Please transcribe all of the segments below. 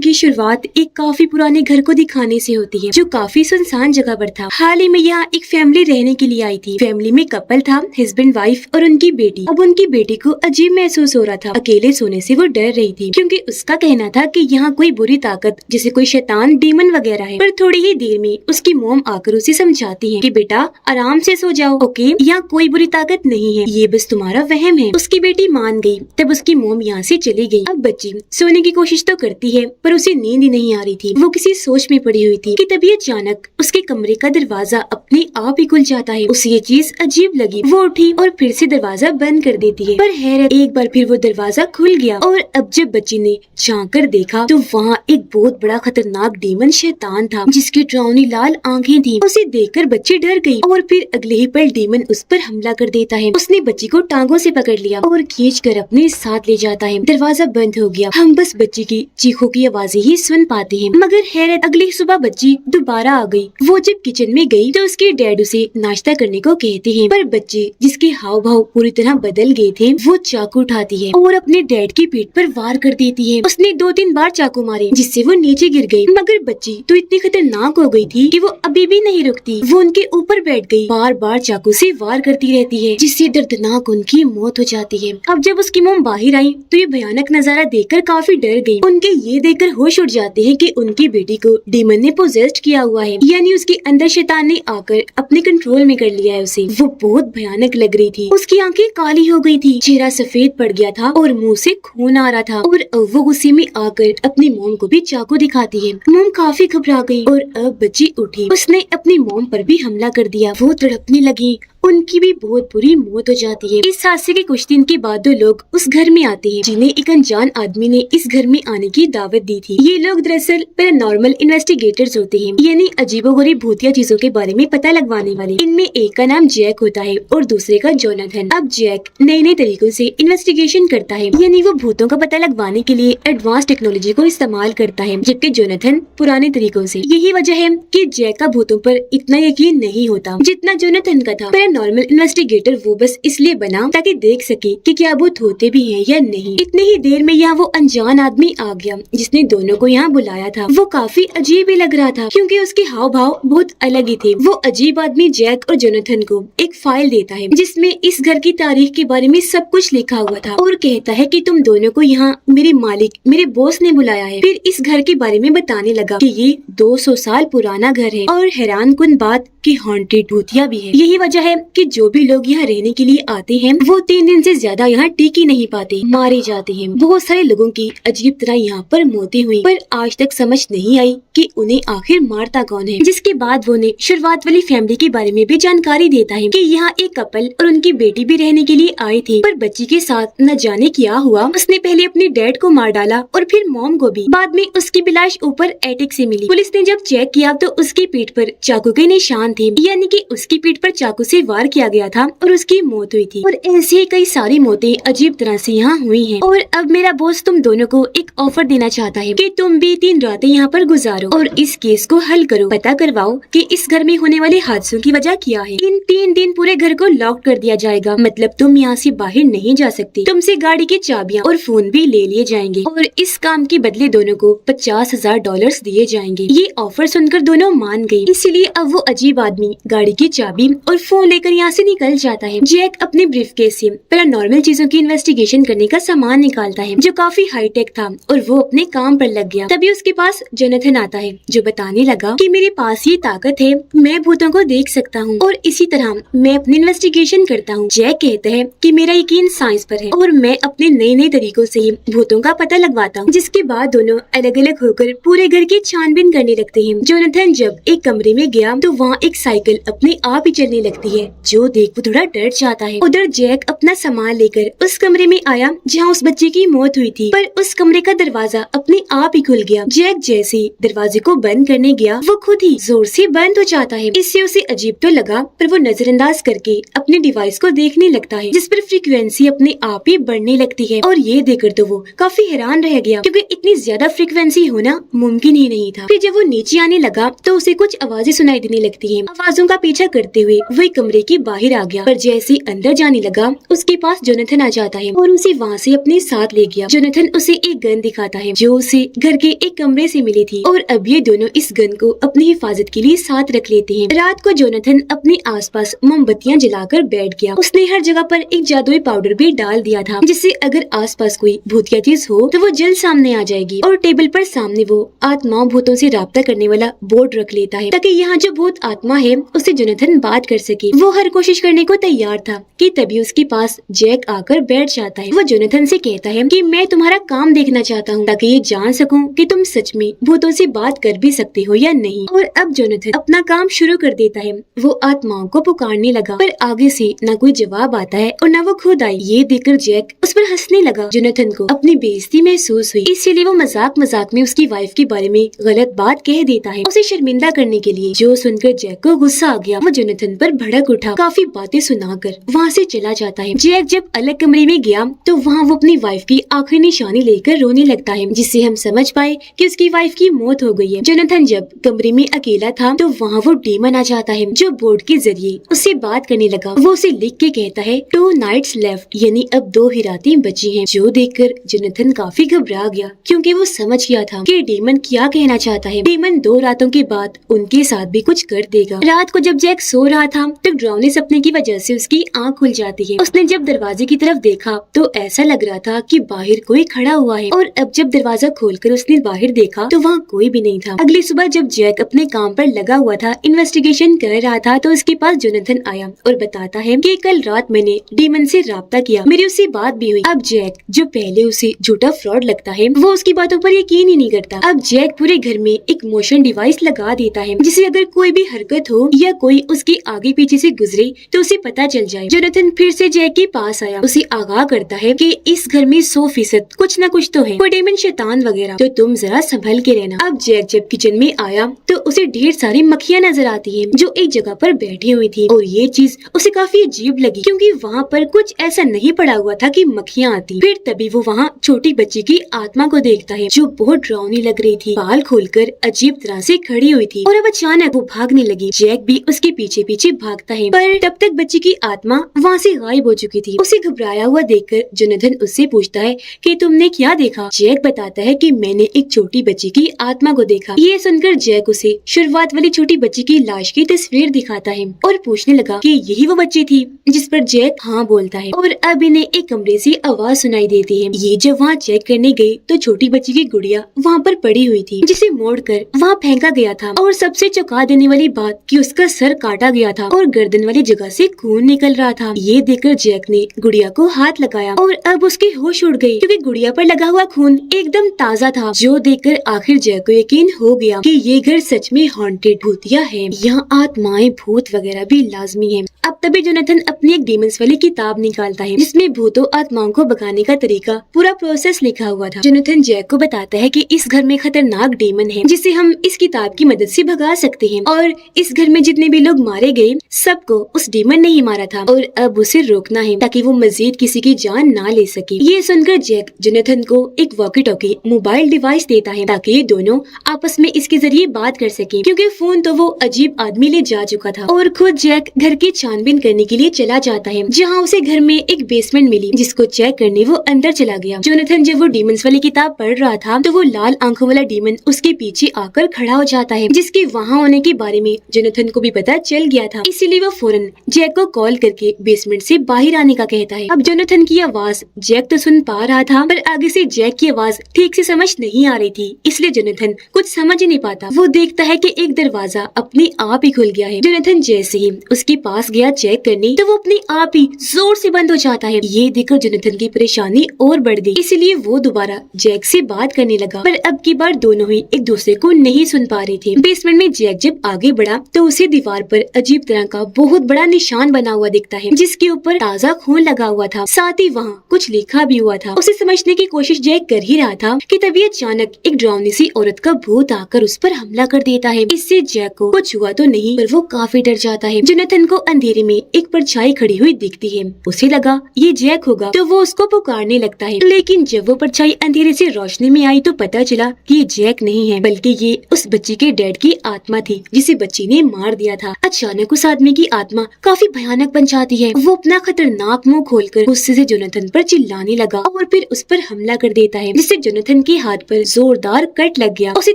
की शुरुआत एक काफी पुराने घर को दिखाने से होती है जो काफी सुनसान जगह पर था। हाल ही में यहाँ एक फैमिली रहने के लिए आई थी। फैमिली में कपल था, हस्बैंड वाइफ और उनकी बेटी। अब उनकी बेटी को अजीब महसूस हो रहा था। अकेले सोने से वो डर रही थी क्योंकि उसका कहना था कि यहाँ कोई बुरी ताकत जैसे कोई शैतान, डीमन वगैरह है। पर थोड़ी ही देर में उसकी मॉम आकर उसे समझाती है कि बेटा आराम से सो जाओ, ओके, यहाँ कोई बुरी ताकत नहीं है, ये बस तुम्हारा वहम है। उसकी बेटी मान गई। तब उसकी मॉम यहाँ से चली गई। अब बच्ची सोने की कोशिश तो करती है पर उसे नींद ही नहीं आ रही थी। वो किसी सोच में पड़ी हुई थी कि तभी अचानक उसके कमरे का दरवाजा अपने आप ही खुल जाता है। उसे ये चीज अजीब लगी। वो उठी और फिर से दरवाजा बंद कर देती है। पर हैरत, एक बार फिर वो दरवाजा खुल गया और अब जब बच्ची ने झांक कर देखा तो वहाँ एक बहुत बड़ा खतरनाक डीमन शैतान था जिसकी डरावनी लाल आंखें थी। उसे देखकर बच्ची डर गई और फिर अगले ही पल डीमन उस पर हमला कर देता है। उसने बच्ची को टांगों से पकड़ लिया और खींच कर अपने साथ ले जाता है। दरवाजा बंद हो गया। हम बस बच्ची की चीखों की आवाजें ही सुन पाते हैं। मगर हैरत, अगली सुबह बच्ची दोबारा आ गई। वो जब किचन में गई तो उसके डैड उसे नाश्ता करने को कहते हैं। पर बच्चे जिसके हाव भाव पूरी तरह बदल गए थे, वो चाकू उठाती है और अपने डैड की पीठ पर वार कर देती है। उसने 2-3 बार चाकू मारे जिससे वो नीचे गिर गई। मगर बच्ची तो इतनी खतरनाक हो गई थी कि वो अभी भी नहीं रुकती। वो उनके ऊपर बैठ गई, बार बार चाकू से वार करती रहती है जिससे दर्दनाक उनकी मौत हो जाती है। अब जब उसकी मॉम बाहर आई तो ये भयानक नजारा देखकर काफी डर गई। उनके ये देखकर होश उड़ जाते हैं कि उनकी बेटी को डीमन ने पोजेस्ड किया हुआ है, यानी उसके अंदर शैतान ने आकर अपने कंट्रोल में कर लिया है उसे। वो बहुत भयानक लग रही थी। उसकी आंखें काली हो गई थी, चेहरा सफेद पड़ गया था और मुंह से खून आ रहा था। और अब वो गुस्से में आकर अपनी मॉम को भी चाकू दिखाती है। मॉम काफी घबरा गई और अब बच्ची उठी। उसने अपनी मॉम पर भी हमला कर दिया। वो तड़पने लगी। उनकी भी बहुत बुरी मौत हो जाती है। इस हादसे के कुछ दिन के बाद 2 लोग उस घर में आते हैं जिन्हें एक अनजान आदमी ने इस घर में आने की दावत दी थी। ये लोग दरअसल पैरानॉर्मल इन्वेस्टिगेटर्स होते हैं, यानी अजीबोगरीब भूतिया चीजों के बारे में पता लगवाने वाले। इनमें एक का नाम जैक होता है और दूसरे का जोनाथन। अब जैक नए नए तरीकों से इन्वेस्टिगेशन करता है, यानी वो भूतों का पता लगवाने के लिए एडवांस टेक्नोलॉजी को इस्तेमाल करता है, जबकि जोनाथन पुराने तरीकों से। यही वजह है कि जैक का भूतों पर इतना यकीन नहीं होता जितना जोनाथन का था। नॉर्मल इन्वेस्टिगेटर वो बस इसलिए बना ताकि देख सके कि क्या भूत होते भी हैं या नहीं। इतनी ही देर में यहाँ वो अनजान आदमी आ गया जिसने दोनों को यहाँ बुलाया था। वो काफी अजीब ही लग रहा था क्योंकि उसके हाव भाव बहुत अलग ही थे। वो अजीब आदमी जैक और जोनाथन को एक फाइल देता है जिसमें इस घर की तारीख के बारे में सब कुछ लिखा हुआ था और कहता है कि तुम दोनों को यहाँ मेरे मालिक, मेरे बॉस ने बुलाया है। फिर इस घर के बारे में बताने लगा कि ये 200 साल पुराना घर है और हैरान कुन बात कि हॉन्टेड भूतिया भी है। यही वजह है कि जो भी लोग यहाँ रहने के लिए आते हैं वो 3 दिन से ज्यादा यहाँ टिक ही नहीं पाते, मारे जाते हैं। बहुत सारे लोगों की अजीब तरह यहाँ पर मौतें हुई, पर आज तक समझ नहीं आई कि उन्हें आखिर मारता कौन है। जिसके बाद वो उन्हें शुरुआत वाली फैमिली के बारे में भी जानकारी देता है कि यहाँ एक कपल और उनकी बेटी भी रहने के लिए आए थे, पर बच्ची के साथ न जाने क्या हुआ। उसने पहले अपने डैड को मार डाला और फिर मॉम को भी। बाद में उसकी भी लाश ऊपर एटिक से मिली। पुलिस ने जब चेक किया तो उसकी पीठ पर चाकू के निशान थे, यानी कि उसकी पीठ पर चाकू से वार किया गया था और उसकी मौत हुई थी। और ऐसी ही कई सारी मौतें अजीब तरह से यहाँ हुई हैं। और अब मेरा बॉस तुम दोनों को एक ऑफर देना चाहता है कि तुम भी 3 रातें यहाँ पर गुजारो और इस केस को हल करो, पता करवाओ कि इस घर में होने वाले हादसों की वजह क्या है। इन 3 दिन पूरे घर को लॉक कर दिया जाएगा, मतलब तुम यहाँ से बाहर नहीं जा सकती। तुमसे गाड़ी की चाबियाँ और फोन भी ले लिए जाएंगे और इस काम के बदले दोनों को $50,000 दिए जाएंगे। ये ऑफर सुनकर दोनों मान गयी। इसीलिए अब वो अजीब आदमी गाड़ी की चाबी और फोन लेकर यहाँ से निकल जाता है। जैक अपने ब्रीफकेस से पैरानॉर्मल चीजों की इन्वेस्टिगेशन करने का सामान निकालता है जो काफी हाईटेक था और वो अपने काम पर लग गया। तभी उसके पास जोनाथन आता है जो बताने लगा कि मेरे पास ये ताकत है, मैं भूतों को देख सकता हूँ और इसी तरह मैं अपनी इन्वेस्टिगेशन करता हूँ। जैक कहता है कि मेरा यकीन साइंस पर है और मैं अपने नए नए तरीकों से ही भूतों का पता लगवाता हूँ। जिसके बाद दोनों अलग अलग होकर पूरे घर की छानबीन करने लगते हैं। जोनाथन जब एक कमरे में गया तो वहाँ एक साइकिल अपने आप ही चलने लगती है, जो देख वो थोड़ा डर जाता है। उधर जैक अपना सामान लेकर उस कमरे में आया जहाँ उस बच्चे की मौत हुई थी, पर उस कमरे का दरवाजा अपने आप ही खुल गया। जैक जैसे दरवाजे को बंद करने गया वो खुद ही जोर से बंद हो जाता है। इससे उसे अजीब तो लगा, पर वो नजरअंदाज करके अपने डिवाइस को देखने लगता है जिस पर फ्रीक्वेंसी अपने आप ही बढ़ने लगती है। और ये देखकर तो वो काफी हैरान रह गया क्योंकि इतनी ज्यादा फ्रीक्वेंसी होना मुमकिन ही नहीं था। फिर जब वो नीचे आने लगा तो उसे कुछ आवाजें सुनाई देने लगती है। आवाजों का पीछा करते हुए वो कमरे के बाहर आ गया, पर जैसे अंदर जाने लगा उसके पास जोनाथन आ जाता है और उसे वहाँ से अपने साथ ले गया। जोनाथन उसे एक गन दिखाता है जो उसे घर के एक कमरे से मिली थी और अब ये दोनों इस गन को अपनी हिफाजत के लिए साथ रख लेते हैं। रात को जोनाथन अपने आसपास मोमबत्तियां जलाकर बैठ गया। उसने हर जगह पर एक जादुई पाउडर भी डाल दिया था, जिससे अगर आसपास कोई भूतिया चीज हो तो वो जल्द सामने आ जाएगी। और टेबल पर सामने वो आत्माओं भूतों से राब्ता करने वाला बोर्ड रख लेता है, ताकि यहाँ जो भूत आत्मा है उससे जोनाथन बात कर सके। वो हर कोशिश करने को तैयार था कि तभी उसके पास जैक आकर बैठ जाता है। वो जोनाथन से कहता है कि मैं तुम्हारा काम देखना चाहता हूँ, ताकि ये जान सकूं कि तुम सच में भूतों से बात कर भी सकते हो या नहीं। और अब जोनाथन अपना काम शुरू कर देता है। वो आत्माओं को पुकारने लगा, पर आगे से न कोई जवाब आता है और न वो खुद आई। ये देखकर जैक उस पर हंसने लगा। जोनाथन को अपनी बेइज्जती महसूस हुई, इसलिए वो मजाक मजाक में उसकी वाइफ के बारे में गलत बात कह देता है, उसे शर्मिंदा करने के लिए। जो सुनकर जैक को गुस्सा आ गया। वो जोनाथन पर भड़क उठा, काफी बातें सुनाकर वहाँ से चला जाता है। जैक जब अलग कमरे में गया तो वहाँ वो अपनी वाइफ की आखिरी निशानी लेकर रोने लगता है, जिससे हम समझ पाए कि उसकी वाइफ की मौत हो गई है। जोनाथन जब कमरे में अकेला था तो वहाँ वो डीमन आ जाता है, जो बोर्ड के जरिए उससे बात करने लगा। वो उसे लिख के कहता है 2 नाइट्स लेफ्ट, यानी अब 2 ही रातें बची हैं। जो देखकर जोनाथन काफी घबरा गया, क्योंकि वो समझ गया था कि डीमन क्या कहना चाहता है। डीमन 2 रातों के बाद उनके साथ भी कुछ कर देगा। रात को जब जैक सो रहा था तो डरावने सपने की वजह से उसकी आँख खुल जाती है। उसने जब दरवाजे की तरफ देखा तो ऐसा लग रहा था कि बाहर कोई खड़ा हुआ है, और अब जब दरवाजा खोलकर उसने बाहर देखा तो वहाँ कोई भी नहीं था। अगली सुबह जब जैक अपने काम पर लगा हुआ था, इन्वेस्टिगेशन कर रहा था, तो उसके पास जोनाथन आया और बताता है कि कल रात मैंने डीमन से राब्ता किया, मेरी उससे बात भी हुई। अब जैक, जो पहले उसे झूठा फ्रॉड लगता है, वो उसकी बातों पर यकीन ही नहीं करता। अब जैक पूरे घर में एक मोशन डिवाइस लगा देता है, जिससे अगर कोई भी हरकत हो या कोई उसके आगे पीछे से गुजरे तो उसे पता चल जाए। जोनाथन फिर से जैक के पास आया, उसे आगाह करता है कि इस घर में 100% कुछ न कुछ तो है, कोई डेमन शैतान वगैरह, तो तुम जरा संभल के रहना। अब जैक जब किचन में आया तो उसे ढेर सारी मक्खियां नजर आती हैं, जो एक जगह पर बैठी हुई थी, और ये चीज उसे काफी अजीब लगी, क्योंकि वहाँ पर कुछ ऐसा नहीं पड़ा हुआ था कि मक्खियां आती। फिर तभी वो वहाँ छोटी बच्ची की आत्मा को देखता है, जो बहुत डरावनी लग रही थी, बाल खोलकर अजीब तरह से खड़ी हुई थी, और अब अचानक वो भागने लगी। जैक भी उसके पीछे पीछे भागता है, पर तब तक बच्ची की आत्मा वहाँ से गायब हो चुकी थी। उसे घबराया हुआ देखकर जोनाथन उससे पूछता है कि तुमने क्या देखा। जैक बताता है कि मैंने एक छोटी बच्ची की आत्मा को देखा। ये सुनकर जैक उसे शुरुआत वाली छोटी बच्ची की लाश की तस्वीर दिखाता है और पूछने लगा कि यही वो बच्ची थी, जिस पर जैक हाँ बोलता है। और अब इन्हें एक कमरे से आवाज सुनाई देती है। ये जब वहाँ चेक करने गए तो छोटी बच्ची की गुड़िया वहाँ पर पड़ी हुई थी, जिसे मोड़कर वहाँ फेंका गया था, और सबसे चौंका देने वाली बात कि उसका सर काटा गया था और गर्दन वाली जगह से खून निकल रहा था। ये देखकर जैक ने गुड़िया को हाथ लगाया और अब उसके होश उड़ गई, क्योंकि गुड़िया पर लगा हुआ खून एकदम ताज़ा था। जो देखकर आखिर जैक को यकीन हो गया कि ये घर सच में हॉन्टेड भूतिया है, यहाँ आत्माएं भूत वगैरह भी लाजमी है। अब तभी जोनाथन अपनी एक डीमंस वाली किताब निकालता है, जिसमें भूतों आत्माओं को भगाने का तरीका, पूरा प्रोसेस लिखा हुआ था। जोनाथन जैक को बताता है कि इस घर में खतरनाक डीमन है, जिसे हम इस किताब की मदद से भगा सकते हैं, और इस घर में जितने भी लोग मारे गए सबको उस डीमन ने ही मारा था, और अब उसे रोकना है ताकि वो मजीद किसी की जान ना ले सके। ये सुनकर जैक जोनाथन को एक वॉकी टॉकी मोबाइल डिवाइस देता है, ताकि ये दोनों आपस में इसके जरिए बात कर सके, क्योंकि फोन तो वो अजीब आदमी ले जा चुका था। और खुद जैक घर की छानबीन करने के लिए चला जाता है, जहाँ उसे घर में एक बेसमेंट मिली, जिसको चेक करने वो अंदर चला गया। जोनाथन जब वो डीमंस वाली किताब पढ़ रहा था तो वो लाल आंखों वाला डीमन उसके पीछे आकर खड़ा हो जाता है, जिसके वहाँ होने के बारे में जोनाथन को भी पता चल गया था। इसीलिए वो फौरन जैक को कॉल करके बेसमेंट से बाहर आने का कहता है। अब जोनाथन की आवाज जैक तो सुन पा रहा था, पर आगे से जैक की आवाज ठीक से समझ नहीं आ रही थी, इसलिए जोनाथन कुछ समझ ही नहीं पाता। वो देखता है कि एक दरवाजा अपने आप ही खुल गया है। जोनाथन जैसे ही उसके पास गया चेक करने तो वो अपने आप ही जोर से बंद हो जाता है। ये देखकर जोनाथन की परेशानी और बढ़ गई, इसीलिए वो दोबारा जैक से बात करने लगा, पर अब की बार दोनों ही एक दूसरे को नहीं सुन पा रहे थे। बेसमेंट में जैक जब आगे बढ़ा तो उसे दीवार पर अजीब तरह का बहुत बड़ा निशान बना हुआ दिखता है, जिसके ऊपर ताज़ा खून लगा हुआ था, साथ ही वहाँ कुछ लिखा भी हुआ था। उसे समझने की कोशिश जैक कर ही रहा था कि तभी अचानक एक डरावनी सी औरत का भूत आकर उस पर हमला कर देता है। इससे जैक को कुछ हुआ तो नहीं, पर वो काफी डर जाता है। जोनाथन को अंधेरे अंधेरे में एक परछाई खड़ी हुई दिखती है। उसे लगा ये जैक होगा तो वो उसको पुकारने लगता है, लेकिन जब वो परछाई अंधेरे से रोशनी में आई तो पता चला कि ये जैक नहीं है बल्कि ये उस बच्ची के डैड की आत्मा थी जिसे बच्ची ने मार दिया था। अचानक उस आदमी की आत्मा काफी भयानक बन जाती है। वो अपना खतरनाक मुंह खोलकर गुस्से से जोनाथन पर चिल्लाने लगा और फिर उस पर हमला कर देता है, जिससे जोनाथन के हाथ पर जोरदार कट लग गया। उसे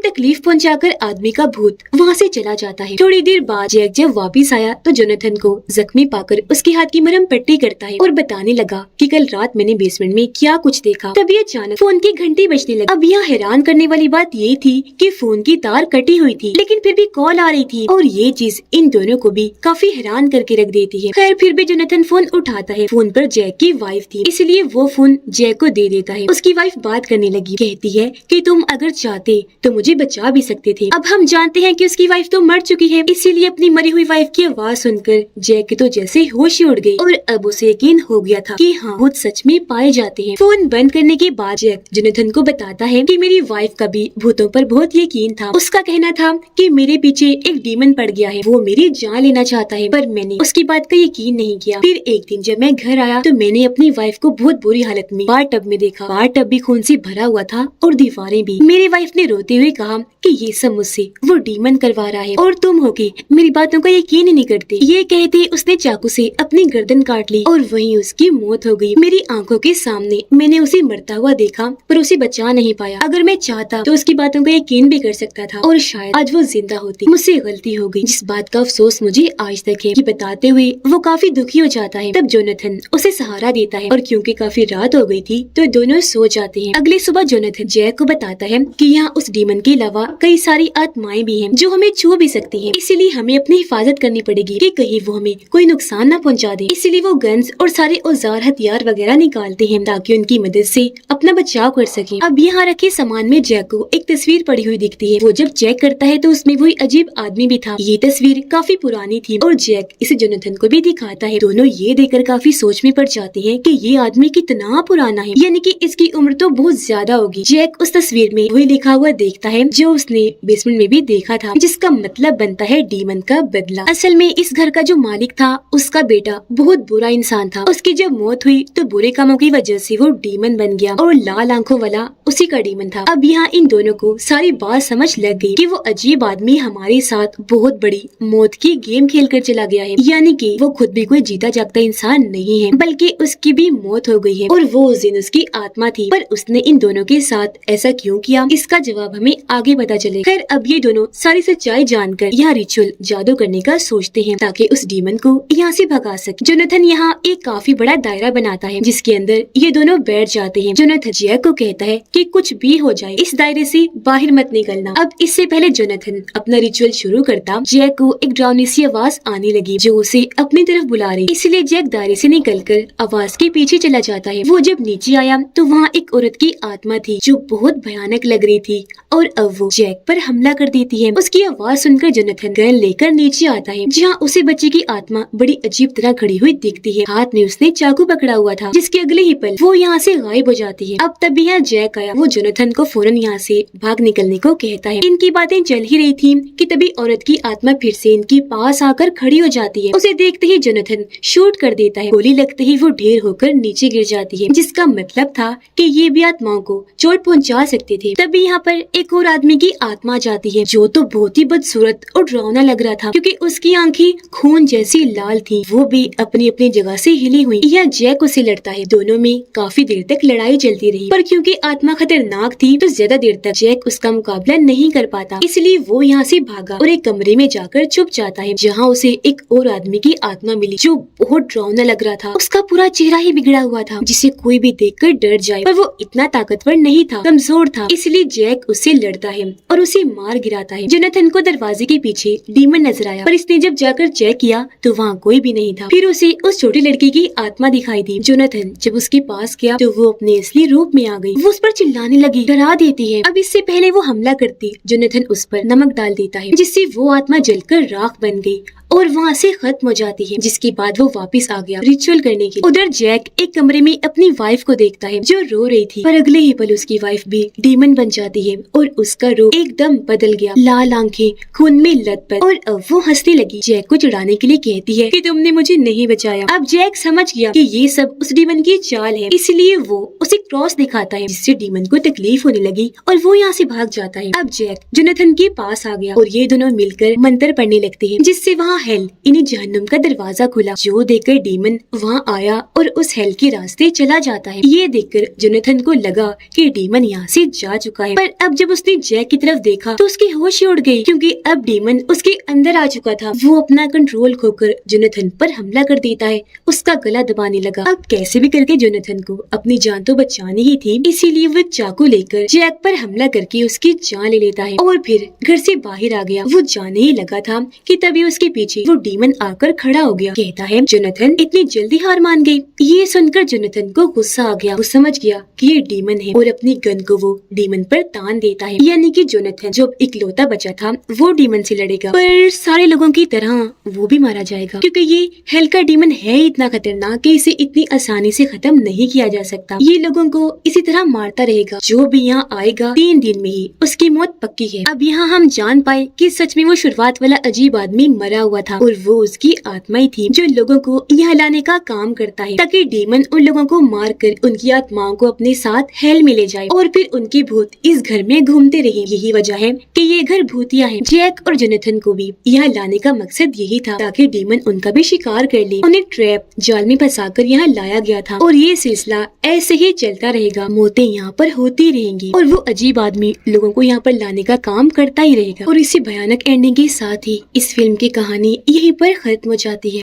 तकलीफ पहुंचाकर आदमी का भूत वहाँ से चला जाता है। थोड़ी देर बाद जैक जब वापिस आया तो जोनाथन को जख्मी पाकर उसके हाथ की मरहम पट्टी करता है और बताने लगा कि कल रात मैंने बेसमेंट में क्या कुछ देखा। तभी अचानक फोन की घंटी बजने लगी। अब यहाँ हैरान करने वाली बात ये थी कि फोन की तार कटी हुई थी लेकिन फिर भी कॉल आ रही थी और ये चीज इन दोनों को भी काफी हैरान करके रख देती है। खैर फिर भी जोनाथन फोन उठाता है। फोन पर जैक की वाइफ थी, इसलिए वो फोन जैक को दे देता है। उसकी वाइफ बात करने लगी, कहती है कि तुम अगर चाहते तो मुझे बचा भी सकते थे। अब हम जानते हैं कि उसकी वाइफ तो मर चुकी है, इसीलिए अपनी मरी हुई वाइफ की आवाज सुनकर जैक के तो जैसे होश ही उड़ गई और अब उसे यकीन हो गया था कि हाँ भूत सच में पाए जाते हैं। फोन बंद करने के बाद जैक जोनाथन को बताता है कि मेरी वाइफ का भी भूतों पर बहुत यकीन था। उसका कहना था कि मेरे पीछे एक डीमन पड़ गया है, वो मेरी जान लेना चाहता है, पर मैंने उसकी बात का यकीन नहीं किया। फिर एक दिन जब मैं घर आया तो मैंने अपनी वाइफ को बहुत बुरी हालत में बार टब में देखा। बार टब भी खून से भरा हुआ था और दीवारें भी। मेरी वाइफ ने रोते हुए कहा कि ये सब मुझसे वो डीमन करवा रहा है और तुम हो कि मेरी बातों का यकीन ही नहीं करते। ये कहते उसने चाकू से अपनी गर्दन काट ली और वहीं उसकी मौत हो गई। मेरी आंखों के सामने मैंने उसे मरता हुआ देखा पर उसे बचा नहीं पाया। अगर मैं चाहता तो उसकी बातों का यकीन भी कर सकता था और शायद आज वो जिंदा होती। मुझसे गलती हो गई, जिस बात का अफसोस मुझे आज तक है। ये बताते हुए वो काफी दुखी हो जाता है। तब जोनाथन उसे सहारा देता है और क्योंकि काफी रात हो गई थी तो दोनों सो जाते हैं। अगली सुबह जोनाथन जैक को बताता है कि यहाँ उस डीमन के अलावा कई सारी आत्माएं भी हैं जो हमें छू भी सकती हैं, इसीलिए हमें अपनी हिफाजत करनी पड़ेगी कि कहीं वो हमें कोई नुकसान न पहुँचा दे। इसीलिए वो गन्स और सारे औजार हथियार वगैरह निकालते हैं ताकि उनकी मदद से अपना बचाव कर सके। अब यहाँ रखे सामान में जैक को एक तस्वीर पड़ी हुई दिखती है। वो जब चेक करता है तो उसमें वही अजीब आदमी भी था। ये तस्वीर काफी पुरानी थी और जैक इसे जोनाथन को भी दिखाता है। दोनों ये देखकर काफी सोच में पड़ जाते हैं कि ये आदमी कितना पुराना है, यानी कि इसकी उम्र तो बहुत ज्यादा होगी। जैक उस तस्वीर में वही लिखा हुआ देखता है जो उसने बेसमेंट में भी देखा था, जिसका मतलब बनता है डीमन का बदला। असल में इस घर का जो मालिक था उसका बेटा बहुत बुरा इंसान था। उसकी जब मौत हुई तो बुरे कामों की वजह से वो डीमन बन गया और लाल आंखों वाला उसी का डीमन था। अब यहाँ इन दोनों को सारी बात समझ लग गई कि वो अजीब आदमी हमारे साथ बहुत बड़ी मौत की गेम खेल कर चला गया है, यानी कि वो खुद भी कोई जीता जागता इंसान नहीं है बल्कि उसकी भी मौत हो गई है और वो उस दिन उसकी आत्मा थी। पर उसने इन दोनों के साथ ऐसा क्यों किया, इसका जवाब हमें आगे पता चले। खैर अब ये दोनों सारी सच्चाई जानकर यहाँ रिचुअल जादू करने का सोचते हैं ताकि उस डीमन को यहाँ से भगा सके। जोनाथन यहाँ एक काफी बड़ा दायरा बनाता है जिसके अंदर ये दोनों बैठ जाते हैं। जोनाथन जैक को कहता है कि कुछ भी हो जाए इस दायरे से बाहर मत निकलना। अब इससे पहले जोनाथन अपना रिचुअल शुरू करता, जैक को एक डरावनी सी आवाज आने लगी जो उसे अपनी तरफ बुला रही। इसलिए जैक दायरे से निकलकर आवाज के पीछे चला जाता है। वो जब नीचे आया तो वहाँ एक औरत की आत्मा थी जो बहुत भयानक लग रही थी और अब वो जैक पर हमला कर देती है। उसकी आवाज सुनकर जोनाथन गन लेकर नीचे आता है जहाँ उसे बच्चे की आत्मा बड़ी अजीब तरह खड़ी हुई दिखती है। हाथ में उसने चाकू पकड़ा हुआ था जिसके अगले ही पल वो यहाँ से गायब हो जाती है। अब तब यहाँ जैक आया। वो जोनाथन को फौरन यहाँ से भाग निकलने को कहता है। इनकी बातें चल ही रही थी कि तभी औरत की आत्मा फिर से इनके पास आकर खड़ी हो जाती है। उसे देखते ही जोनाथन शूट कर देता है। गोली लगते ही वो ढेर होकर नीचे गिर जाती है, जिसका मतलब था कि ये भी आत्माओं को चोट पहुंचा सकते थे। तभी यहाँ पर एक और आदमी की आत्मा जाती है जो तो बहुत ही बदसूरत और डरावना लग रहा था क्योंकि उसकी आंखें खून जैसी लाल थी। वो भी अपनी अपनी जगह से हिली हुई। यह जैक उसे लड़ता है। दोनों में काफी देर तक लड़ाई चलती रही पर क्योंकि आत्मा खतरनाक थी तो ज्यादा देर तक जैक उसका मुकाबला नहीं कर पाता, इसलिए वो यहाँ से भागा और एक कमरे में जाकर छुप जाता है जहाँ उसे एक और आदमी की आत्मा मिली जो बहुत डरावना लग रहा था। उसका पूरा चेहरा ही बिगड़ा हुआ था जिसे कोई भी देखकर डर जाए, पर वो इतना ताकतवर नहीं था, कमजोर था। इसलिए जैक उससे लड़ता है और उसे मार गिराता है। जोनाथन को दरवाजे के पीछे डीमन नजर आया पर इसने जब जाकर चेक किया तो वहाँ कोई भी नहीं था। फिर उसे उस छोटी लड़की की आत्मा दिखाई दी। जोनाथन जब उसके पास गया तो वो अपने असली रूप में आ गई। वो उस पर चिल्लाने लगी, डरा देती है। अब इससे पहले वो हमला करती, जोनाथन उस पर नमक डाल देता है जिससे वो आत्मा जलकर राख बन गई और वहाँ से खत्म हो जाती है, जिसके बाद वो वापस आ गया रिचुअल करने के लिए। उधर जैक एक कमरे में अपनी वाइफ को देखता है जो रो रही थी, पर अगले ही पल उसकी वाइफ भी डीमन बन जाती है और उसका रूप एकदम बदल गया, लाल आंखें, खून में लथपथ, और अब वो हंसने लगी। जैक को चिढ़ाने के लिए कहती है कि तुमने मुझे नहीं बचाया। अब जैक समझ गया कि ये सब उस डीमन की चाल है, इसलिए वो उसे क्रॉस दिखाता है, जिससे डीमन को तकलीफ होने लगी और वो यहाँ से भाग जाता है। अब जैक जोनाथन के पास आ गया और ये दोनों मिलकर मंत्र पढ़ने लगते हैं, जिससे वहाँ हेल यानी जहन्नुम का दरवाजा खुला, जो देखकर डीमन वहाँ आया और उस हेल के रास्ते चला जाता है। ये देखकर जोनाथन को लगा कि डीमन यहाँ से जा चुका है, पर अब जब उसने जैक की तरफ देखा तो उसकी होश ही उड़ गई, क्योंकि अब डीमन उसके अंदर आ चुका था। वो अपना कंट्रोल खोकर जोनाथन पर हमला कर देता है, उसका गला दबाने लगा। अब कैसे भी करके जोनाथन को अपनी जान तो बचानी ही थी, इसीलिए वो चाकू लेकर जैक पर हमला करके उसकी जान ले लेता है और फिर घर से बाहर आ गया। वो जाने ही लगा था कि तभी उसके पीछे वो डीमन आकर खड़ा हो गया। कहता है जोनाथन इतनी जल्दी हार मान गई। ये सुनकर जोनाथन को गुस्सा आ गया। वो समझ गया कि ये डीमन है और अपनी गन को वो डीमन पर तान देता है, यानी कि जोनाथन जो इकलौता बचा था वो डीमन से लड़ेगा, पर सारे लोगों की तरह वो भी मारा जाएगा, क्योंकि ये हेल का डीमन है इतना खतरनाक कि इसे इतनी आसानी से खत्म नहीं किया जा सकता। ये लोगों को इसी तरह मारता रहेगा। जो भी यहाँ आएगा 3 दिन में ही उसकी मौत पक्की है। अब यहाँ हम जान पाए कि सच में वो शुरुआत वाला अजीब आदमी मरा हुआ था और वो उसकी आत्मा ही थी, जो लोगों को यहाँ लाने का काम करता है, ताकि डीमन उन लोगों को मार कर उनकी आत्माओं को अपने साथ हेल में ले जाए और फिर उनके भूत इस घर में घूमते रहे। यही वजह है कि ये घर भूतिया है। जैक और जोनाथन को भी यहाँ लाने का मकसद यही था, ताकि डीमन उनका भी शिकार कर ले। उन्हें ट्रैप जाल में फंसाकर यहाँ लाया गया था और ये सिलसिला ऐसे ही चलता रहेगा। मौतें यहाँ पर होती रहेंगी और वो अजीब आदमी लोगों को यहाँ पर लाने का काम करता ही रहेगा। और इसी भयानक एंडिंग के साथ ही इस फिल्म की कहानी यहीं पर खत्म हो जाती है।